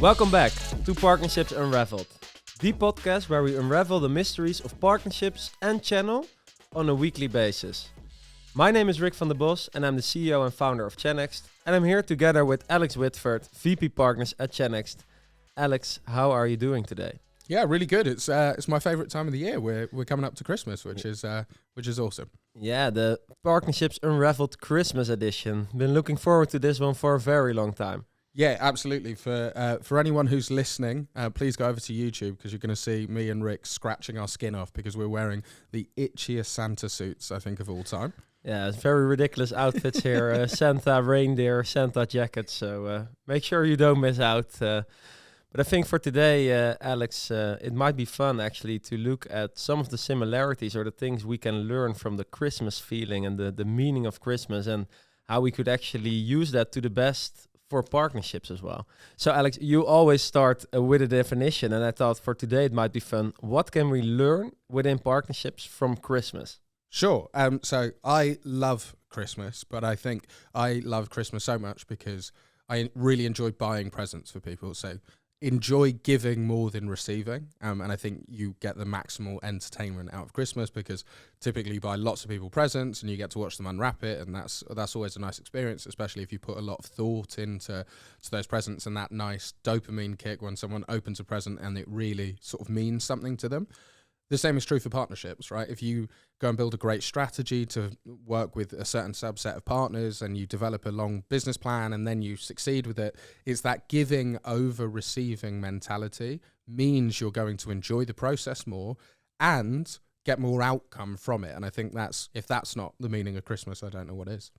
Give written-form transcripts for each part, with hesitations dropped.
Welcome back to Partnerships Unraveled, the podcast where we unravel the mysteries of partnerships and channel on a weekly basis. My name is Rick van der Bos and I'm the CEO and founder of Chenext, and I'm here together with Alex Whitford, VP Partners at Chenext. Alex, how are you doing today? Yeah, really good. It's my favorite time of the year. We're coming up to Christmas, which is awesome. Yeah, the Partnerships Unraveled Christmas edition. Been looking forward to this one for a very long time. Yeah, absolutely. For anyone who's listening, please go over to YouTube because you're going to see me and Rick scratching our skin off because we're wearing the itchiest Santa suits, I think, of all time. Yeah, it's very ridiculous outfits here. Santa reindeer, Santa jackets. So make sure you don't miss out. But I think for today, Alex, it might be fun actually to look at some of the similarities or the things we can learn from the Christmas feeling and the meaning of Christmas and how we could actually use that to the best for partnerships as well. So Alex, you always start with a definition, and I thought for today it might be fun. What can we learn within partnerships from Christmas? Sure. So I love Christmas, but I think I love Christmas so much because I really enjoy buying presents for people. So enjoy giving more than receiving. And I think you get the maximal entertainment out of Christmas because typically you buy lots of people presents and you get to watch them unwrap it. And that's always a nice experience, especially if you put a lot of thought into those presents and that nice dopamine kick when someone opens a present and it really sort of means something to them. The same is true for partnerships, right? If you go and build a great strategy to work with a certain subset of partners and you develop a long business plan and then you succeed with it, it's that giving over receiving mentality means you're going to enjoy the process more and get more outcome from it. And I think if that's not the meaning of Christmas, I don't know what is.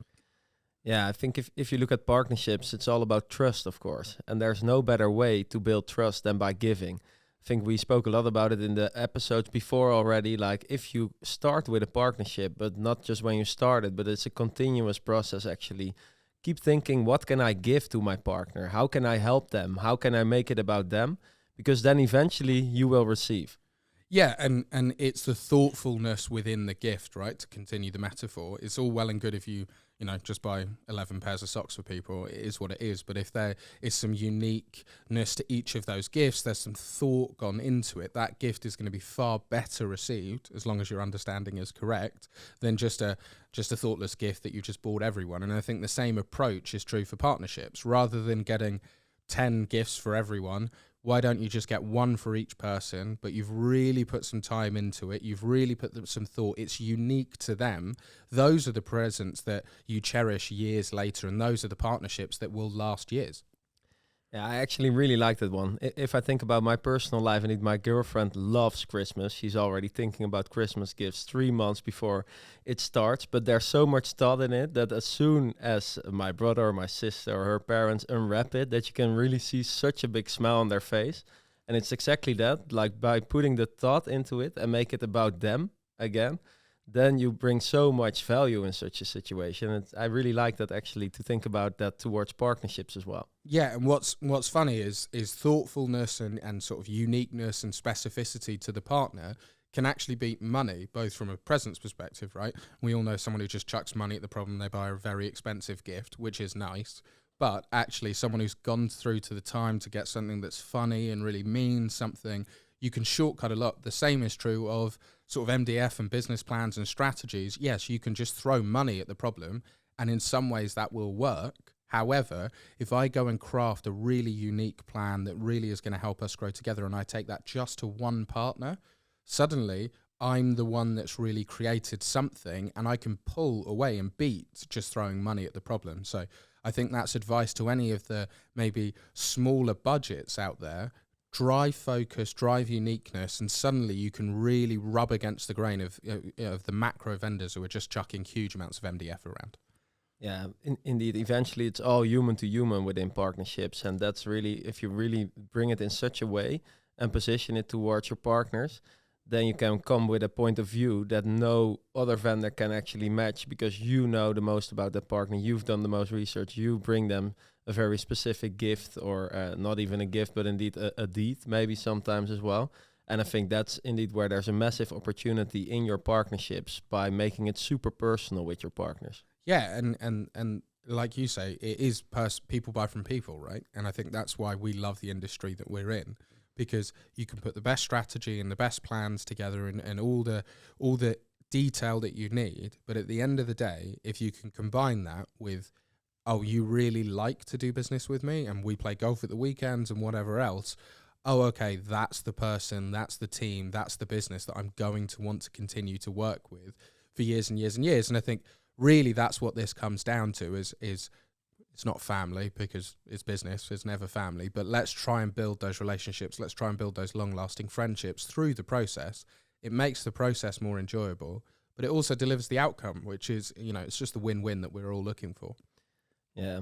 Yeah, I think if you look at partnerships, it's all about trust, of course. And there's no better way to build trust than by giving. I think we spoke a lot about it in the episodes before already. Like if you start with a partnership, but not just when you started, but it's a continuous process actually. Keep thinking, what can I give to my partner? How can I help them? How can I make it about them? Because then eventually you will receive. Yeah, and it's the thoughtfulness within the gift, right? To continue the metaphor. It's all well and good if you just buy 11 pairs of socks for people. It is what it is. But if there is some uniqueness to each of those gifts, there's some thought gone into it, that gift is going to be far better received, as long as your understanding is correct, than just a thoughtless gift that you just bought everyone. And I think the same approach is true for partnerships. Rather than getting 10 gifts for everyone, why don't you just get one for each person, but you've really put some time into it, you've really put some thought, it's unique to them. Those are the presents that you cherish years later, and those are the partnerships that will last years. Yeah, I actually really like that one. If I think about my personal life, and my girlfriend loves Christmas. She's already thinking about Christmas gifts 3 months before it starts. But there's so much thought in it that as soon as my brother or my sister or her parents unwrap it, that you can really see such a big smile on their face. And it's exactly that, like by putting the thought into it and make it about them again, then you bring so much value in such a situation. And I really like that actually, to think about that towards partnerships as well. Yeah, and what's funny is thoughtfulness and sort of uniqueness and specificity to the partner can actually beat money, both from a presence perspective, right? We all know someone who just chucks money at the problem, they buy a very expensive gift, which is nice. But actually someone who's gone through to the time to get something that's funny and really means something, you can shortcut a lot. The same is true of sort of MDF and business plans and strategies. Yes, you can just throw money at the problem, and in some ways that will work. However, if I go and craft a really unique plan that really is going to help us grow together, and I take that just to one partner, suddenly I'm the one that's really created something, and I can pull away and beat just throwing money at the problem. So I think that's advice to any of the maybe smaller budgets out there. Drive focus, drive uniqueness, and suddenly you can really rub against the grain of the macro vendors who are just chucking huge amounts of MDF around. Yeah, indeed. Eventually, it's all human to human within partnerships. And that's really, if you really bring it in such a way and position it towards your partners, then you can come with a point of view that no other vendor can actually match, because you know the most about that partner. You've done the most research. You bring them a very specific gift, or not even a gift, but indeed a deed, maybe sometimes as well. And I think that's indeed where there's a massive opportunity in your partnerships by making it super personal with your partners. Yeah, and like you say, it is people buy from people, right? And I think that's why we love the industry that we're in, because you can put the best strategy and the best plans together and all the detail that you need. But at the end of the day, if you can combine that with, oh, you really like to do business with me and we play golf at the weekends and whatever else, oh, okay, that's the person, that's the team, that's the business that I'm going to want to continue to work with for years and years and years. And I think really that's what this comes down to is it's not family, because it's business, it's never family, but let's try and build those relationships. Let's try and build those long-lasting friendships through the process. It makes the process more enjoyable, but it also delivers the outcome, which is, it's just the win-win that we're all looking for. Yeah.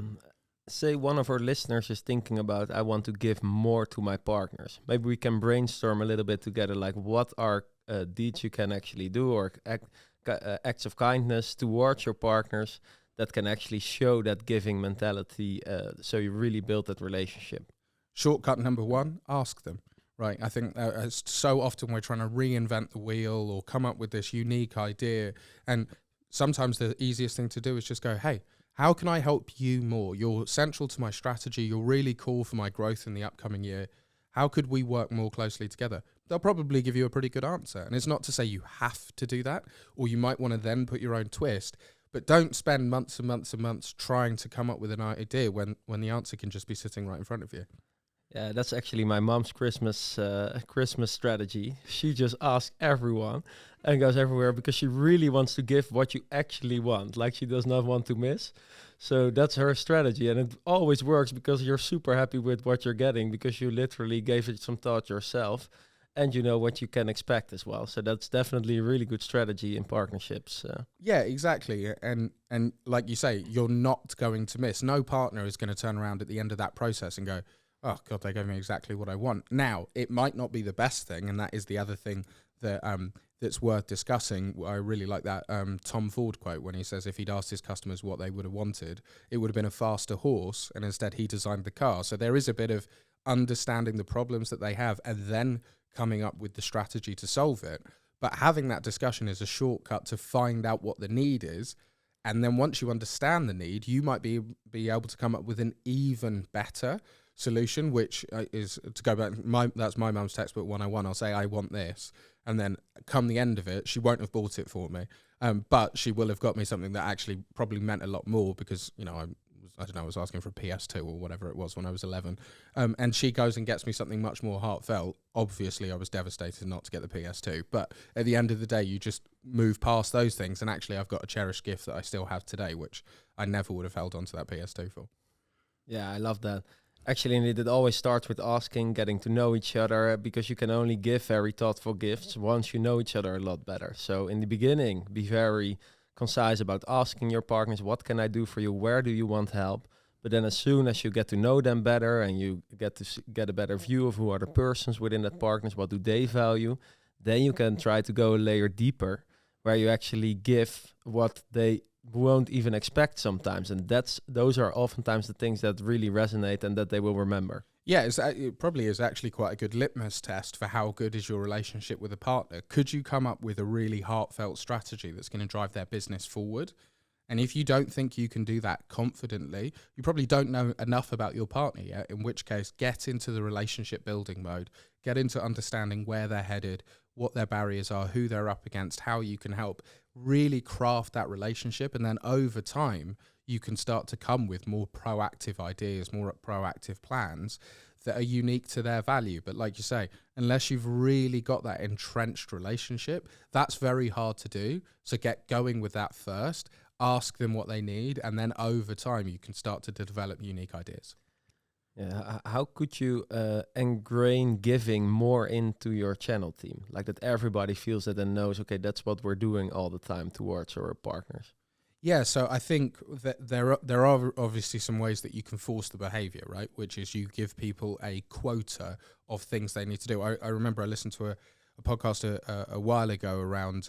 Say one of our listeners is thinking about, I want to give more to my partners. Maybe we can brainstorm a little bit together, like what are deeds you can actually do, or acts of kindness towards your partners that can actually show that giving mentality, so you really build that relationship. Shortcut number one, ask them. Right, I think so often we're trying to reinvent the wheel or come up with this unique idea, and sometimes the easiest thing to do is just go, hey, how can I help you more? You're central to my strategy. You're really cool for my growth in the upcoming year. How could we work more closely together? They'll probably give you a pretty good answer. And it's not to say you have to do that, or you might want to then put your own twist, but don't spend months and months and months trying to come up with an idea when the answer can just be sitting right in front of you. Yeah, that's actually my mom's Christmas strategy. She just asks everyone and goes everywhere because she really wants to give what you actually want. Like, she does not want to miss. So that's her strategy. And it always works because you're super happy with what you're getting, because you literally gave it some thought yourself and you know what you can expect as well. So that's definitely a really good strategy in partnerships. Yeah, exactly. And like you say, you're not going to miss. No partner is going to turn around at the end of that process and go, oh, God, they gave me exactly what I want. Now, it might not be the best thing, and that is the other thing that that's worth discussing. I really like that Tom Ford quote when he says if he'd asked his customers what they would have wanted, it would have been a faster horse, and instead he designed the car. So there is a bit of understanding the problems that they have and then coming up with the strategy to solve it. But having that discussion is a shortcut to find out what the need is. And then once you understand the need, you might be able to come up with an even better solution, which is, to go back, that's my mum's textbook 101. I'll say, I want this. And then come the end of it, she won't have bought it for me. But she will have got me something that actually probably meant a lot more because, I was asking for a PS2 or whatever it was when I was 11. And she goes and gets me something much more heartfelt. Obviously, I was devastated not to get the PS2. But at the end of the day, you just move past those things. And actually, I've got a cherished gift that I still have today, which I never would have held on to that PS2 for. Yeah, I love that. Actually, indeed, it always starts with asking, getting to know each other, because you can only give very thoughtful gifts once you know each other a lot better. So in the beginning, be very concise about asking your partners, what can I do for you? Where do you want help? But then as soon as you get to know them better and you get to get a better view of who are the persons within that partners, what do they value, then you can try to go a layer deeper where you actually give what they won't even expect sometimes. And those are oftentimes the things that really resonate and that they will remember. Yeah, it probably is actually quite a good litmus test for how good is your relationship with a partner. Could you come up with a really heartfelt strategy that's going to drive their business forward? And if you don't think you can do that confidently, you probably don't know enough about your partner yet, in which case get into the relationship building mode, get into understanding where they're headed, what their barriers are, who they're up against, how you can help, really craft that relationship. And then over time, you can start to come with more proactive ideas, more proactive plans that are unique to their value. But like you say, unless you've really got that entrenched relationship, that's very hard to do. So get going with that first, ask them what they need, and then over time, you can start to develop unique ideas. Yeah, how could you ingrain giving more into your channel team? Like that everybody feels it and knows, okay, that's what we're doing all the time towards our partners. Yeah, so I think that there are obviously some ways that you can force the behavior, right? Which is you give people a quota of things they need to do. I remember I listened to a podcast a while ago around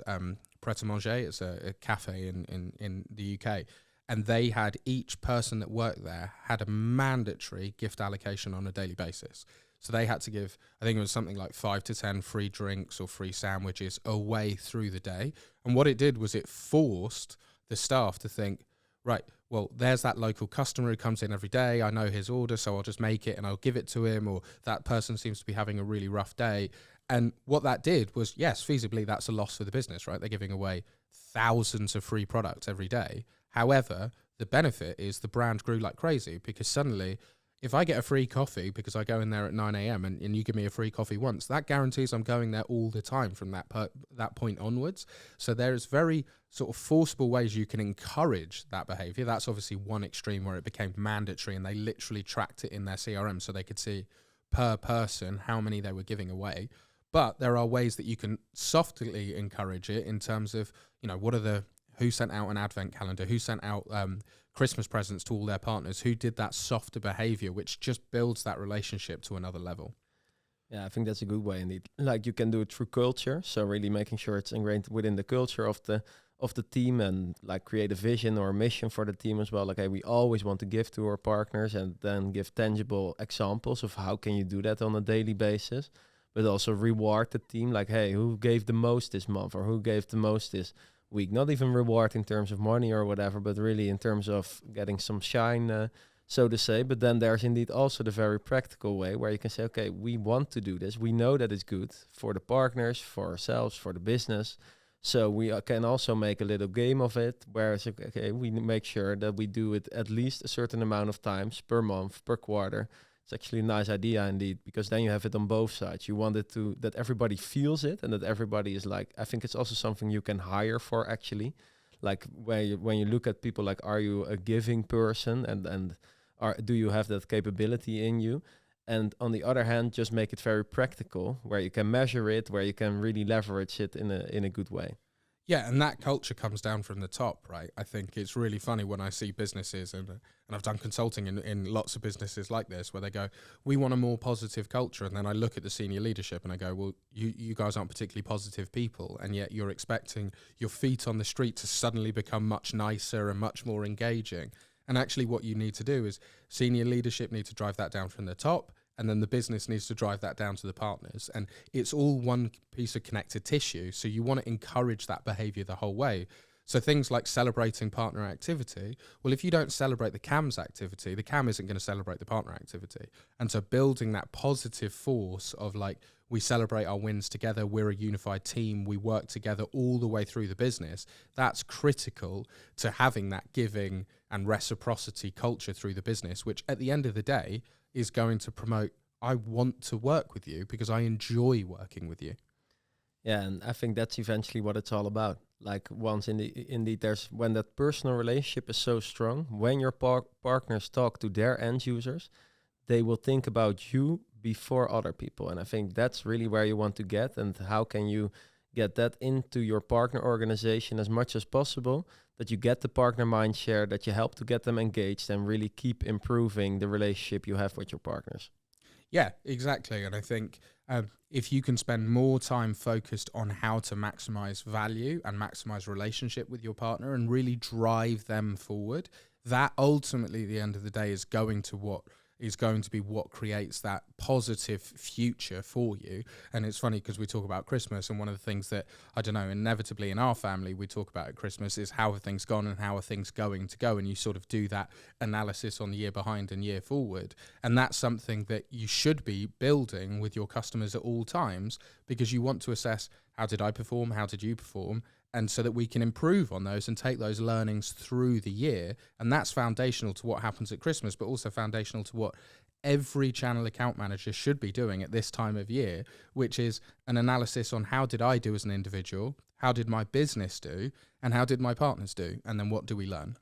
Pret a Manger. It's a cafe in the UK. And they had each person that worked there had a mandatory gift allocation on a daily basis. So they had to give, I think it was something like 5 to 10 free drinks or free sandwiches away through the day. And what it did was it forced the staff to think, right, well, there's that local customer who comes in every day. I know his order, so I'll just make it and I'll give it to him. Or that person seems to be having a really rough day. And what that did was, yes, feasibly, that's a loss for the business, right? They're giving away thousands of free products every day. However, the benefit is the brand grew like crazy, because suddenly, if I get a free coffee because I go in there at 9 a.m. and you give me a free coffee once, that guarantees I'm going there all the time from that point onwards. So there's very sort of forcible ways you can encourage that behavior. That's obviously one extreme where it became mandatory and they literally tracked it in their CRM so they could see per person how many they were giving away. But there are ways that you can softly encourage it in terms of, who sent out an advent calendar, who sent out Christmas presents to all their partners, who did that softer behavior, which just builds that relationship to another level. Yeah, I think that's a good way indeed. Like you can do it through culture, so really making sure it's ingrained within the culture of the team, and like create a vision or a mission for the team as well. Like, hey, we always want to give to our partners, and then give tangible examples of how can you do that on a daily basis, but also reward the team. Like, hey, who gave the most this month, or who gave the most this week? Not even reward in terms of money or whatever, but really in terms of getting some shine, so to say. But then there's indeed also the very practical way where you can say, okay, we want to do this. We know that it's good for the partners, for ourselves, for the business. So we can also make a little game of it, where it's okay, we make sure that we do it at least a certain amount of times per month, per quarter. It's actually a nice idea indeed, because then you have it on both sides. You want it to, that everybody feels it, and that everybody is like, I think it's also something you can hire for actually. Like when you look at people, like, are you a giving person, and do you have that capability in you? And on the other hand, just make it very practical, where you can measure it, where you can really leverage it in a good way. Yeah, and that culture comes down from the top, right? I think it's really funny when I see businesses, and I've done consulting in lots of businesses like this, where they go, we want a more positive culture. And then I look at the senior leadership and I go, well, you guys aren't particularly positive people, and yet you're expecting your feet on the street to suddenly become much nicer and much more engaging. And actually what you need to do is senior leadership need to drive that down from the top, and then the business needs to drive that down to the partners. And it's all one piece of connected tissue. So you want to encourage that behavior the whole way. So things like celebrating partner activity, well, if you don't celebrate the CAM's activity, the CAM isn't going to celebrate the partner activity. And so building that positive force of, like, we celebrate our wins together, we're a unified team, we work together all the way through the business, that's critical to having that giving and reciprocity culture through the business, which at the end of the day is going to promote, I want to work with you because I enjoy working with you. Yeah, and I think that's eventually what it's all about. Like, once indeed there's, when that personal relationship is so strong, when your partners talk to their end users, they will think about you before other people. And I think that's really where you want to get, and how can you get that into your partner organization as much as possible, that you get the partner mind share, that you help to get them engaged and really keep improving the relationship you have with your partners. Yeah, exactly. And I think if you can spend more time focused on how to maximize value and maximize relationship with your partner and really drive them forward, that ultimately at the end of the day is going to be what creates that positive future for you. And it's funny because we talk about Christmas, and one of the things that, I don't know, inevitably in our family we talk about at Christmas is how have things gone and how are things going to go, and you sort of do that analysis on the year behind and year forward. And that's something that you should be building with your customers at all times, because you want to assess, how did I perform, how did you perform, and so that we can improve on those and take those learnings through the year. And that's foundational to what happens at Christmas, but also foundational to what every channel account manager should be doing at this time of year, which is an analysis on how did I do as an individual, how did my business do, and how did my partners do, and then what do we learn?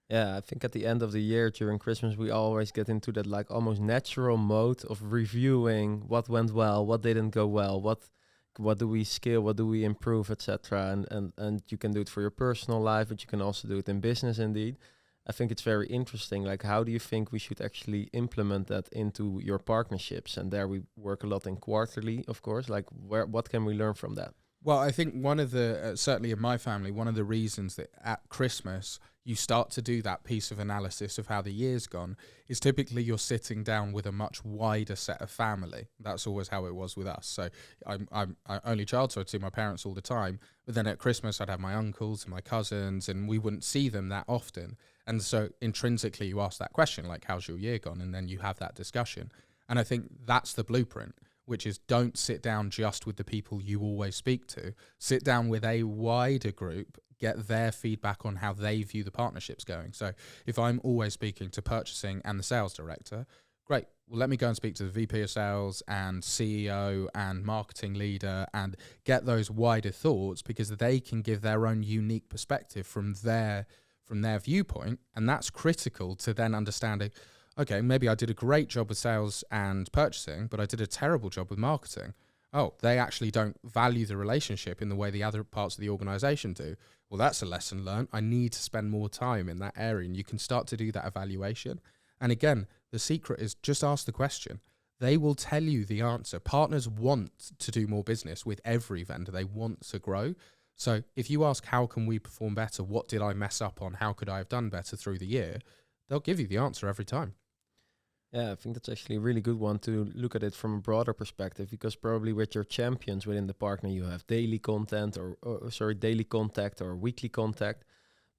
Yeah, I think at the end of the year during Christmas, we always get into that like almost natural mode of reviewing what went well, what didn't go well, what do we scale, what do we improve, etc. And you can do it for your personal life, but you can also do it in business indeed. I think it's very interesting. Like, how do you think we should actually implement that into your partnerships? And there we work a lot in quarterly, of course. Like, what can we learn from that? Well, I think one of the, certainly in my family, one of the reasons that at Christmas you start to do that piece of analysis of how the year's gone is typically you're sitting down with a much wider set of family. That's always how it was with us. So I'm only child, so I'd see my parents all the time. But then at Christmas, I'd have my uncles and my cousins, and we wouldn't see them that often. And so intrinsically, you ask that question, like, how's your year gone? And then you have that discussion. And I think that's the blueprint, which is don't sit down just with the people you always speak to. Sit down with a wider group, get their feedback on how they view the partnerships going. So if I'm always speaking to purchasing and the sales director, great. Well, let me go and speak to the VP of sales and CEO and marketing leader and get those wider thoughts, because they can give their own unique perspective from their viewpoint. And that's critical to then understanding, okay, maybe I did a great job with sales and purchasing, but I did a terrible job with marketing. Oh, they actually don't value the relationship in the way the other parts of the organization do. Well, that's a lesson learned. I need to spend more time in that area. And you can start to do that evaluation. And again, the secret is just ask the question. They will tell you the answer. Partners want to do more business with every vendor. They want to grow. So if you ask, how can we perform better? What did I mess up on? How could I have done better through the year? They'll give you the answer every time. Yeah, I think that's actually a really good one to look at it from a broader perspective, because probably with your champions within the partner, you have daily content daily contact or weekly contact.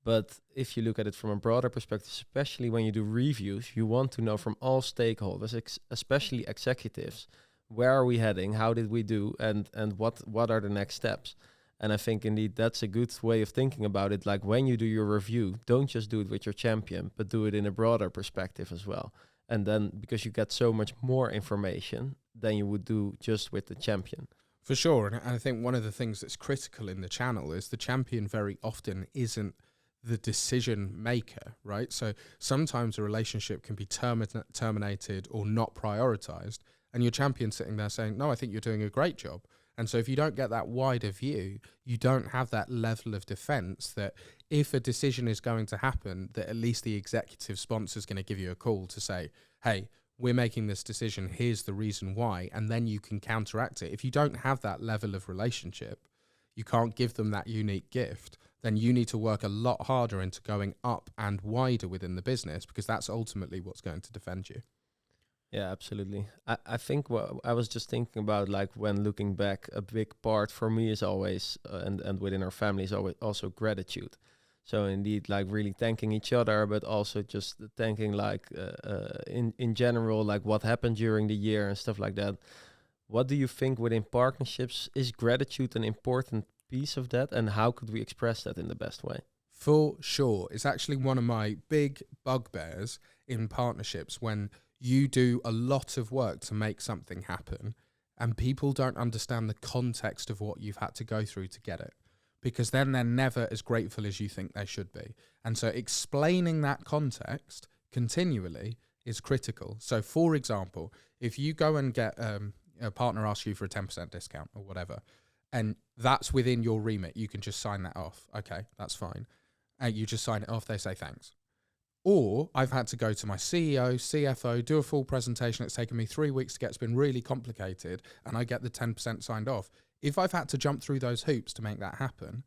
But if you look at it from a broader perspective, especially when you do reviews, you want to know from all stakeholders, especially executives, where are we heading? How did we do? And what are the next steps? And I think indeed that's a good way of thinking about it. Like when you do your review, don't just do it with your champion, but do it in a broader perspective as well. And then because you get so much more information than you would do just with the champion. For sure. And I think one of the things that's critical in the channel is the champion very often isn't the decision maker, right? So sometimes a relationship can be terminated or not prioritized, and your champion sitting there saying, no, I think you're doing a great job. And so if you don't get that wider view, you don't have that level of defense that if a decision is going to happen, that at least the executive sponsor is going to give you a call to say, hey, we're making this decision, here's the reason why, and then you can counteract it. If you don't have that level of relationship, you can't give them that unique gift, then you need to work a lot harder into going up and wider within the business, because that's ultimately what's going to defend you. Yeah, absolutely. I think what I was just thinking about, like when looking back, a big part for me is always, and within our family is always also gratitude. So indeed, like really thanking each other, but also just thanking like in general, like what happened during the year and stuff like that. What do you think within partnerships, is gratitude an important piece of that, and how could we express that in the best way? For sure. It's actually one of my big bugbears in partnerships when you do a lot of work to make something happen and people don't understand the context of what you've had to go through to get it, because then they're never as grateful as you think they should be. And so explaining that context continually is critical. So for example, if you go and get a partner asks you for a 10% discount or whatever, and that's within your remit, you can just sign that off. Okay, that's fine. You just sign it off, they say thanks. Or I've had to go to my CEO, CFO, do a full presentation. It's taken me 3 weeks to get. It's been really complicated, and I get the 10% signed off. If I've had to jump through those hoops to make that happen,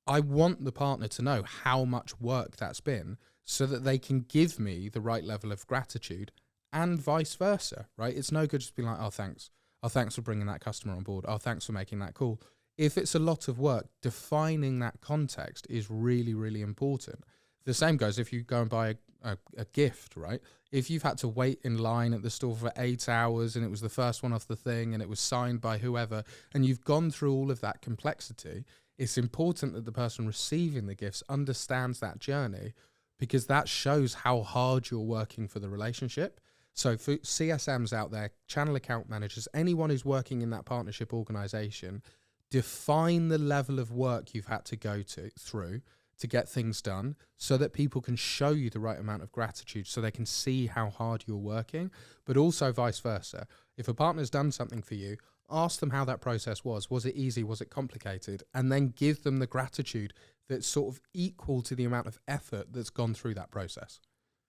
I want the partner to know how much work that's been so that they can give me the right level of gratitude, and vice versa, right? It's no good just being like, oh, thanks. Oh, thanks for bringing that customer on board. Oh, thanks for making that call. If it's a lot of work, defining that context is really, really important. The same goes if you go and buy a gift, right? If you've had to wait in line at the store for 8 hours and it was the first one off the thing and it was signed by whoever, and you've gone through all of that complexity, it's important that the person receiving the gifts understands that journey, because that shows how hard you're working for the relationship. So for CSMs out there, channel account managers, anyone who's working in that partnership organization, define the level of work you've had to go through to get things done so that people can show you the right amount of gratitude, so they can see how hard you're working, but also vice versa. If a partner's done something for you, ask them how that process was. Was it easy? Was it complicated? And then give them the gratitude that's sort of equal to the amount of effort that's gone through that process.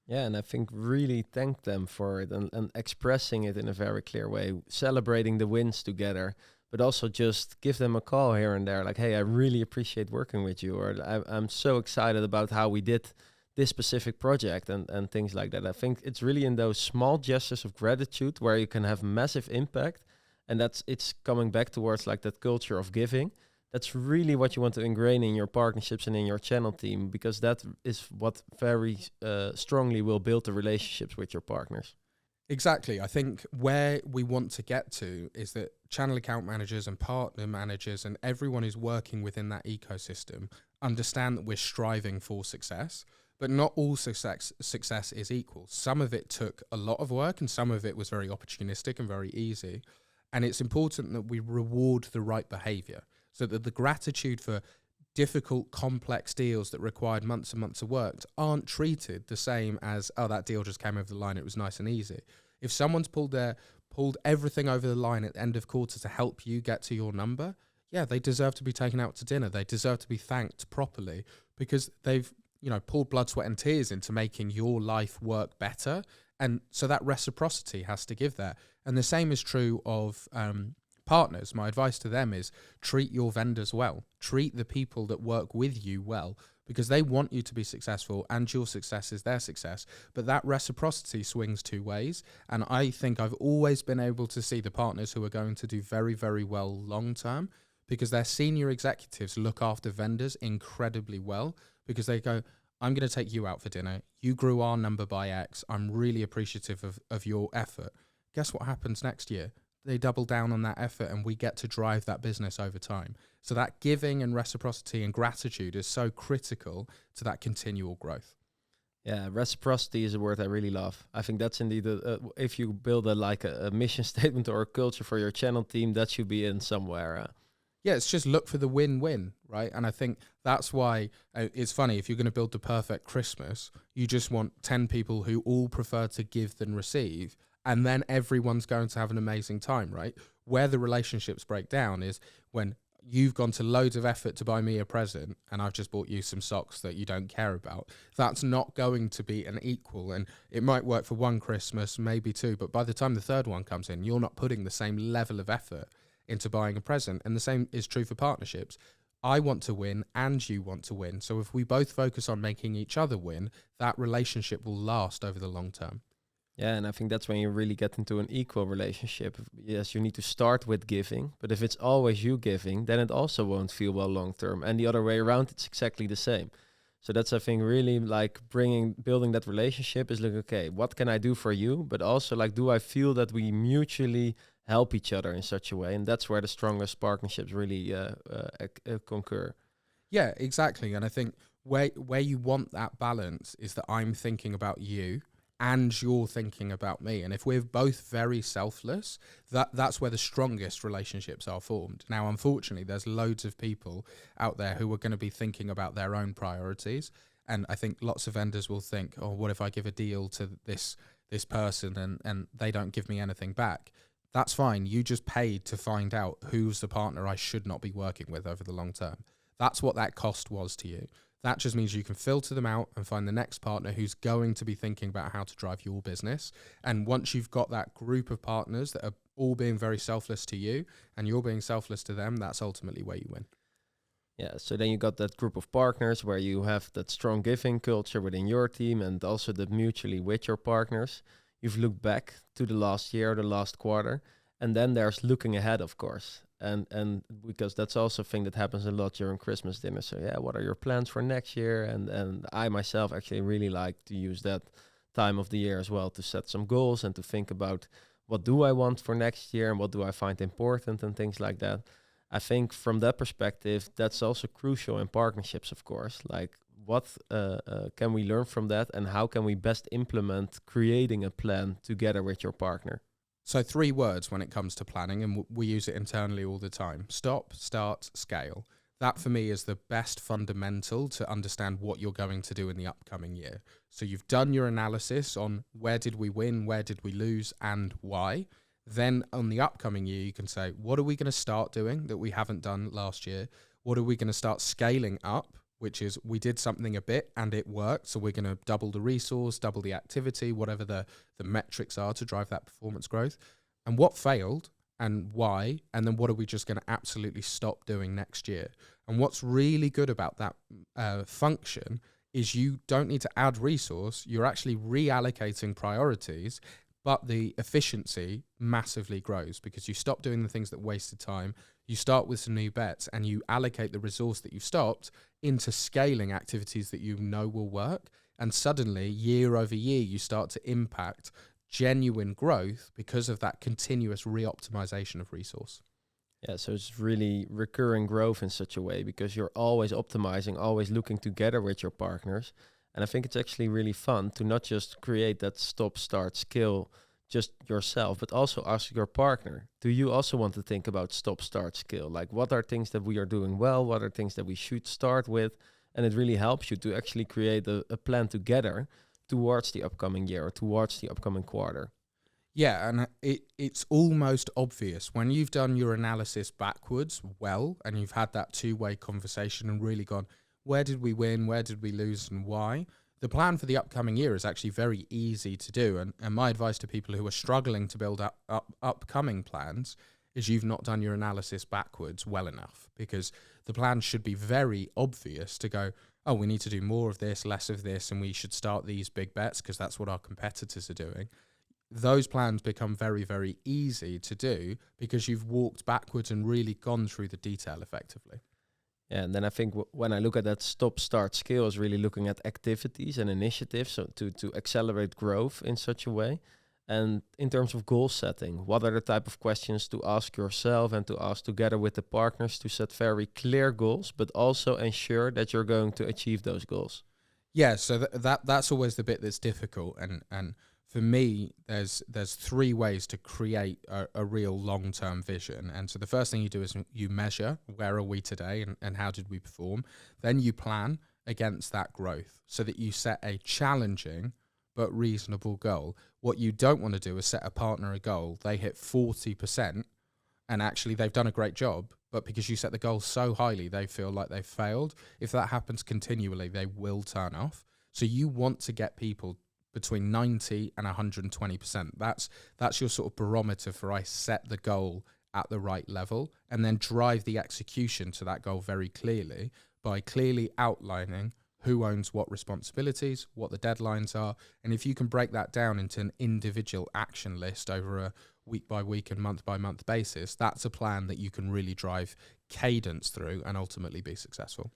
Yeah, and I think really thank them for it and expressing it in a very clear way, celebrating the wins together, but also just give them a call here and there. Like, hey, I really appreciate working with you, or I'm so excited about how we did this specific project, and things like that. I think it's really in those small gestures of gratitude where you can have massive impact. And it's coming back towards like that culture of giving. That's really what you want to ingrain in your partnerships and in your channel team, because that is what very strongly will build the relationships with your partners. Exactly. I think where we want to get to is that channel account managers and partner managers and everyone who's working within that ecosystem understand that we're striving for success, but not all success is equal. Some of it took a lot of work and some of it was very opportunistic and very easy. And it's important that we reward the right behavior so that the gratitude for difficult, complex deals that required months and months of work aren't treated the same as, oh, that deal just came over the line, it was nice and easy. If someone's pulled everything over the line at the end of quarter to help you get to your number, yeah, they deserve to be taken out to dinner. They deserve to be thanked properly because they've, poured blood, sweat and tears into making your life work better. And so that reciprocity has to give there. And the same is true of partners. My advice to them is treat your vendors well. Treat the people that work with you well, because they want you to be successful and your success is their success. But that reciprocity swings two ways. And I think I've always been able to see the partners who are going to do very, very well long term, because their senior executives look after vendors incredibly well, because they go, I'm going to take you out for dinner. You grew our number by X. I'm really appreciative of your effort. Guess what happens next year? They double down on that effort and we get to drive that business over time. So that giving and reciprocity and gratitude is so critical to that continual growth. Yeah, reciprocity is a word I really love. I think that's indeed, if you build a mission statement or a culture for your channel team, that should be in somewhere. Yeah, it's just look for the win-win, right? And I think that's why it's funny, if you're going to build the perfect Christmas, you just want 10 people who all prefer to give than receive, and then everyone's going to have an amazing time, right? Where the relationships break down is when you've gone to loads of effort to buy me a present and I've just bought you some socks that you don't care about. That's not going to be an equal. And it might work for one Christmas, maybe two, but by the time the third one comes in, you're not putting the same level of effort into buying a present. And the same is true for partnerships. I want to win and you want to win. So if we both focus on making each other win, that relationship will last over the long term. Yeah, and I think that's when you really get into an equal relationship. Yes, you need to start with giving, but if it's always you giving, then it also won't feel well long term. And the other way around, it's exactly the same. So that's, I think, really like building that relationship is like, okay, what can I do for you? But also like, do I feel that we mutually help each other in such a way? And that's where the strongest partnerships really concur. Yeah, exactly. And I think where you want that balance is that I'm thinking about you and you're thinking about me. And if we're both very selfless, that's where the strongest relationships are formed. Now, unfortunately, there's loads of people out there who are going to be thinking about their own priorities. And I think lots of vendors will think, oh, what if I give a deal to this person and they don't give me anything back? That's fine. You just paid to find out who's the partner I should not be working with over the long term. That's what that cost was to you. That just means you can filter them out and find the next partner who's going to be thinking about how to drive your business. And once you've got that group of partners that are all being very selfless to you and you're being selfless to them, that's ultimately where you win. Yeah, so then you got that group of partners where you have that strong giving culture within your team and also that mutually with your partners. You've looked back to the last year, the last quarter, and then there's looking ahead, of course. And because that's also a thing that happens a lot during Christmas dinner. So yeah, what are your plans for next year? And I myself actually really like to use that time of the year as well to set some goals and to think about what do I want for next year and what do I find important and things like that. I think from that perspective, that's also crucial in partnerships, of course. Like what can we learn from that and how can we best implement creating a plan together with your partner? So 3 words when it comes to planning, and we use it internally all the time: stop, start, scale. That for me is the best fundamental to understand what you're going to do in the upcoming year. So you've done your analysis on where did we win, where did we lose, and why. Then on the upcoming year, you can say, what are we going to start doing that we haven't done last year? What are we going to start scaling up? Which is we did something a bit and it worked. So we're going to double the resource, double the activity, whatever the metrics are to drive that performance growth. And what failed and why, and then what are we just going to absolutely stop doing next year? And what's really good about that function is you don't need to add resource, you're actually reallocating priorities, but the efficiency massively grows because you stop doing the things that wasted time, you start with some new bets, and you allocate the resource that you've stopped into scaling activities that you know will work. And suddenly, year over year, you start to impact genuine growth because of that continuous re-optimization of resource. Yeah, so it's really recurring growth in such a way because you're always optimizing, always looking together with your partners. And I think it's actually really fun to not just create that stop start skill just yourself, but also ask your partner, do you also want to think about stop start skill? Like, what are things that we are doing well? What are things that we should start with? And it really helps you to actually create a plan together towards the upcoming year or towards the upcoming quarter. Yeah, and it's almost obvious when you've done your analysis backwards well, and you've had that two-way conversation and really gone, where did we win, where did we lose, and why? The plan for the upcoming year is actually very easy to do. And my advice to people who are struggling to build up upcoming plans is you've not done your analysis backwards well enough, because the plan should be very obvious to go, oh, we need to do more of this, less of this, and we should start these big bets because that's what our competitors are doing. Those plans become very, very easy to do because you've walked backwards and really gone through the detail effectively. Yeah, and then I think when I look at that stop start skill is really looking at activities and initiatives so to accelerate growth in such a way. And in terms of goal setting, what are the type of questions to ask yourself and to ask together with the partners to set very clear goals, but also ensure that you're going to achieve those goals? Yeah, so that's always the bit that's difficult, and for me, there's three ways to create a real long-term vision. And so the first thing you do is you measure, where are we today and how did we perform? Then you plan against that growth so that you set a challenging but reasonable goal. What you don't want to do is set a partner a goal, they hit 40% and actually they've done a great job, but because you set the goal so highly, they feel like they've failed. If that happens continually, they will turn off. So you want to get people between 90 and 120%. That's your sort of barometer for I set the goal at the right level, and then drive the execution to that goal very clearly by clearly outlining who owns what responsibilities, what the deadlines are. And if you can break that down into an individual action list over a week by week and month by month basis, that's a plan that you can really drive cadence through and ultimately be successful.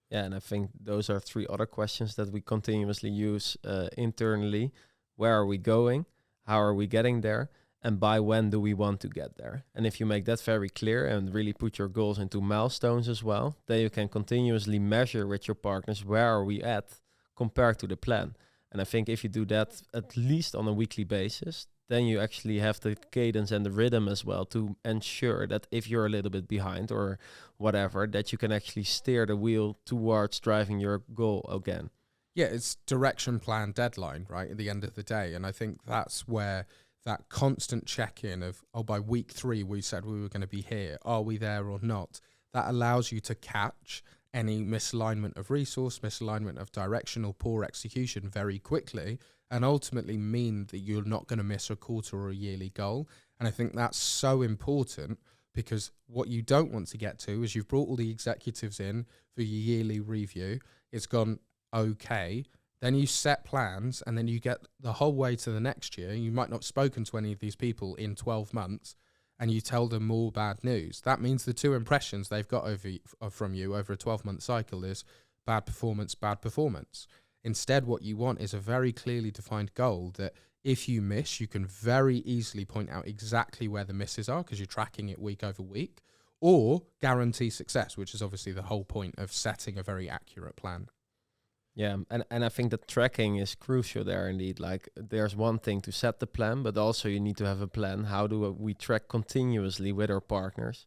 Yeah, and I think those are three other questions that we continuously use internally. Where are we going? How are we getting there? And by when do we want to get there? And if you make that very clear and really put your goals into milestones as well, then you can continuously measure with your partners where are we at compared to the plan. And I think if you do that at least on a weekly basis, then you actually have the cadence and the rhythm as well to ensure that if you're a little bit behind or whatever, that you can actually steer the wheel towards driving your goal again. Yeah, it's direction, plan, deadline, right, at the end of the day. And I think that's where that constant check-in of, oh, by week 3, we said we were going to be here. Are we there or not? That allows you to catch any misalignment of resource, misalignment of direction or poor execution very quickly, and ultimately mean that you're not going to miss a quarter or a yearly goal. And I think that's so important, because what you don't want to get to is you've brought all the executives in for your yearly review. It's gone okay. Then you set plans, and then you get the whole way to the next year. You might not have spoken to any of these people in 12 months, and you tell them more bad news. That means the two impressions they've got from you over a 12-month cycle is bad performance, bad performance. Instead, what you want is a very clearly defined goal that if you miss, you can very easily point out exactly where the misses are because you're tracking it week over week, or guarantee success, which is obviously the whole point of setting a very accurate plan. Yeah, and I think that tracking is crucial there indeed. Like, there's one thing to set the plan, but also you need to have a plan. How do we track continuously with our partners?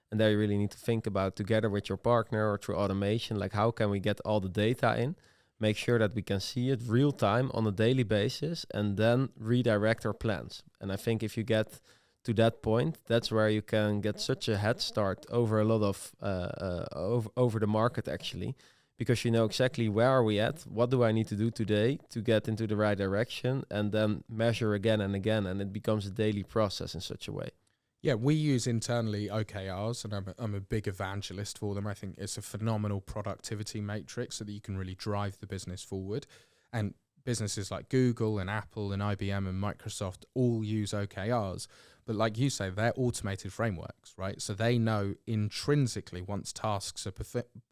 And there you really need to think about together with your partner or through automation, like how can we get all the data in, make sure that we can see it real time on a daily basis, and then redirect our plans. And I think if you get to that point, that's where you can get such a head start over a lot of over the market actually, because you know exactly where are we at, what do I need to do today to get into the right direction, and then measure again and again, and it becomes a daily process in such a way. Yeah, we use internally OKRs, and I'm a big evangelist for them. I think it's a phenomenal productivity matrix so that you can really drive the business forward. And businesses like Google and Apple and IBM and Microsoft all use OKRs. But like you say, they're automated frameworks, right? So they know intrinsically once tasks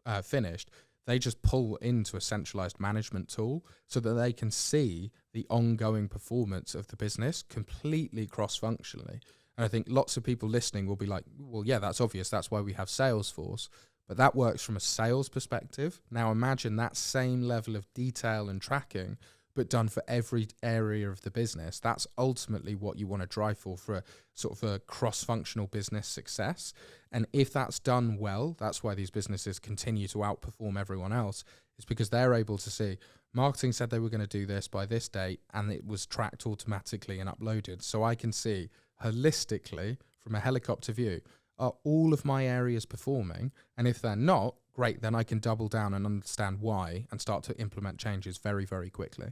are finished, they just pull into a centralized management tool so that they can see the ongoing performance of the business completely cross-functionally. And I think lots of people listening will be like, well, yeah, that's obvious. That's why we have Salesforce. But that works from a sales perspective. Now imagine that same level of detail and tracking, but done for every area of the business. That's ultimately what you want to drive for a sort of a cross-functional business success. And if that's done well, that's why these businesses continue to outperform everyone else, is because they're able to see marketing said they were going to do this by this date, and it was tracked automatically and uploaded. So I can see holistically from a helicopter view, are all of my areas performing? And if they're not, great, then I can double down and understand why and start to implement changes very, very quickly.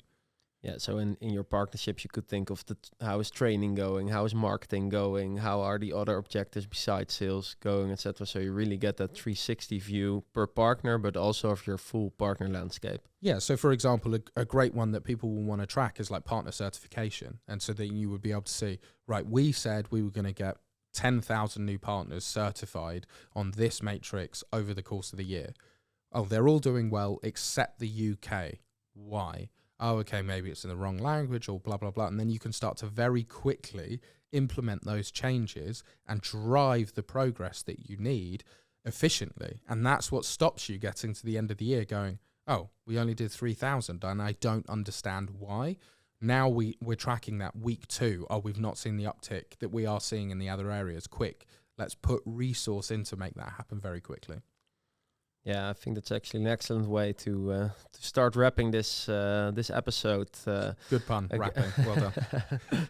Yeah, so in your partnerships, you could think of how is training going, how is marketing going, how are the other objectives besides sales going, etc. So you really get that 360 view per partner, but also of your full partner landscape. Yeah, so for example, a great one that people will want to track is like partner certification. And so that you would be able to see, right, we said we were going to get 10,000 new partners certified on this matrix over the course of the year. Oh, they're all doing well except the UK. Why? Oh, okay, maybe it's in the wrong language or blah, blah, blah. And then you can start to very quickly implement those changes and drive the progress that you need efficiently. And that's what stops you getting to the end of the year going, oh, we only did 3,000 and I don't understand why. Now we're tracking that week 2. Oh, we've not seen the uptick that we are seeing in the other areas. Quick, let's put resource in to make that happen very quickly. Yeah, I think that's actually an excellent way to start wrapping this episode. Good pun, wrapping. Well done.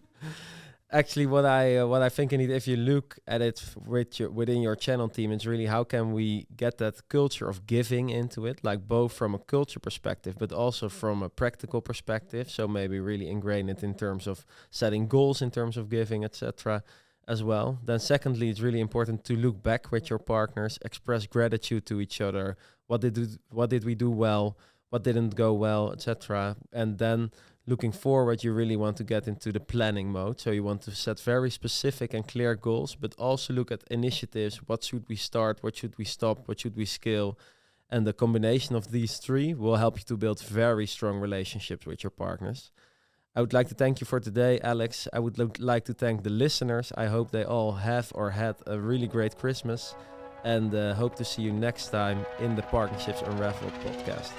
Actually, what I think indeed, if you look at it within your channel team, it's really how can we get that culture of giving into it, like both from a culture perspective, but also from a practical perspective. So maybe really ingrain it in terms of setting goals, in terms of giving, etc. as well. Then secondly, it's really important to look back with your partners, express gratitude to each other. What did we do well? What didn't go well, etc. And then looking forward, you really want to get into the planning mode. So you want to set very specific and clear goals, but also look at initiatives. What should we start? What should we stop? What should we scale? And the combination of these three will help you to build very strong relationships with your partners. I would like to thank you for today, Alex. I would like to thank the listeners. I hope they all have or had a really great Christmas, and hope to see you next time in the Partnerships Unraveled podcast.